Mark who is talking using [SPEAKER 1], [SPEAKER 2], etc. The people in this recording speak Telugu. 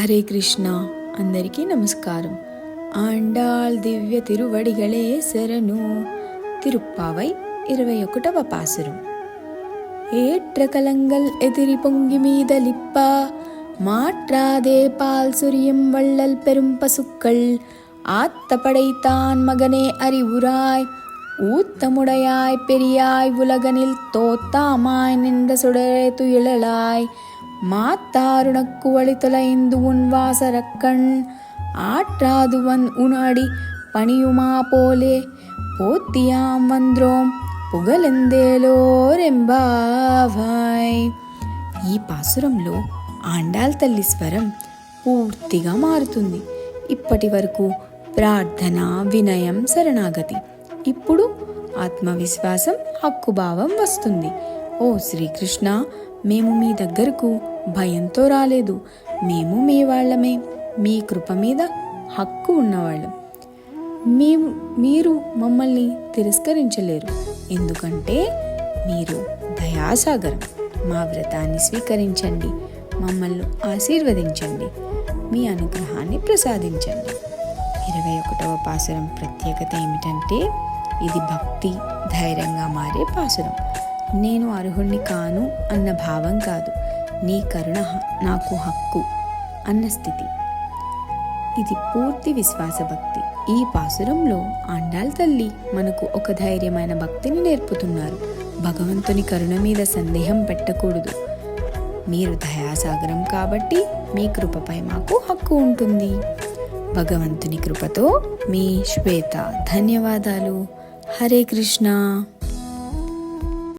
[SPEAKER 1] హరే కృష్ణ. అందరికీ నమస్కారం. ఆండాళ్ దివ్య తిరువడిగళే శరణు. తిరుప్పావై 21వ పాసురం. ஏற்ற கலங்கள் எதிரி பொங்கி மீதலிப்ப மாற்றாதே பால் சுரியும் வள்ளல் பெரும் பசுக்கள் ஆத்த படைத்தான் மகனே அறிவுராய் ஊத்தமுடையாய் பெரியாய் உலகனில் தோத்தாமாய் நின்ற சுடரே துயிலலாய் மாத்தாருனக்கு வழி தொலைந்து உன் வாசரக்கண் ஆற்றாதுவன் உனடி பணியுமா போலே போத்தியாம் வந்திரோம் పుగలెందేలోరెంబావాయ్. ఈ పాసురంలో ఆండాళ్ తల్లి స్వరం పూర్తిగా మారుతుంది. ఇప్పటి వరకు ప్రార్థన, వినయం, శరణాగతి. ఇప్పుడు ఆత్మవిశ్వాసం, హక్కుభావం వస్తుంది. ఓ శ్రీకృష్ణ, మేము మీ దగ్గరకు భయంతో రాలేదు. మేము మీ వాళ్ళమే. మీ కృప మీద హక్కు ఉన్నవాళ్ళం. మీరు మమ్మల్ని తిరస్కరించలేరు, ఎందుకంటే మీరు దయాసాగరం. మా వ్రతాన్ని స్వీకరించండి, మమ్మల్ని ఆశీర్వదించండి, మీ అనుగ్రహాన్ని ప్రసాదించండి. 21వ పాసురం ప్రత్యేకత ఏమిటంటే ఇది భక్తి, ధైర్యంగా మారే పాసురం. నేను అర్హుణ్ణి కాను అన్న భావం కాదు, నీ కరుణ నాకు హక్కు అన్న స్థితి. ఇది పూర్తి విశ్వాస భక్తి. ఈ పాసురంలో ఆండాళ్ తల్లి మనకు ఒక ధైర్యమైన భక్తిని నేర్పుతున్నారు. భగవంతుని కరుణ మీద సందేహం పెట్టకూడదు. మీరు దయాసాగరం కాబట్టి మీ కృపపై మాకు హక్కు ఉంటుంది. భగవంతుని కృపతో మీ శ్వేత. ధన్యవాదాలు. హరే కృష్ణ.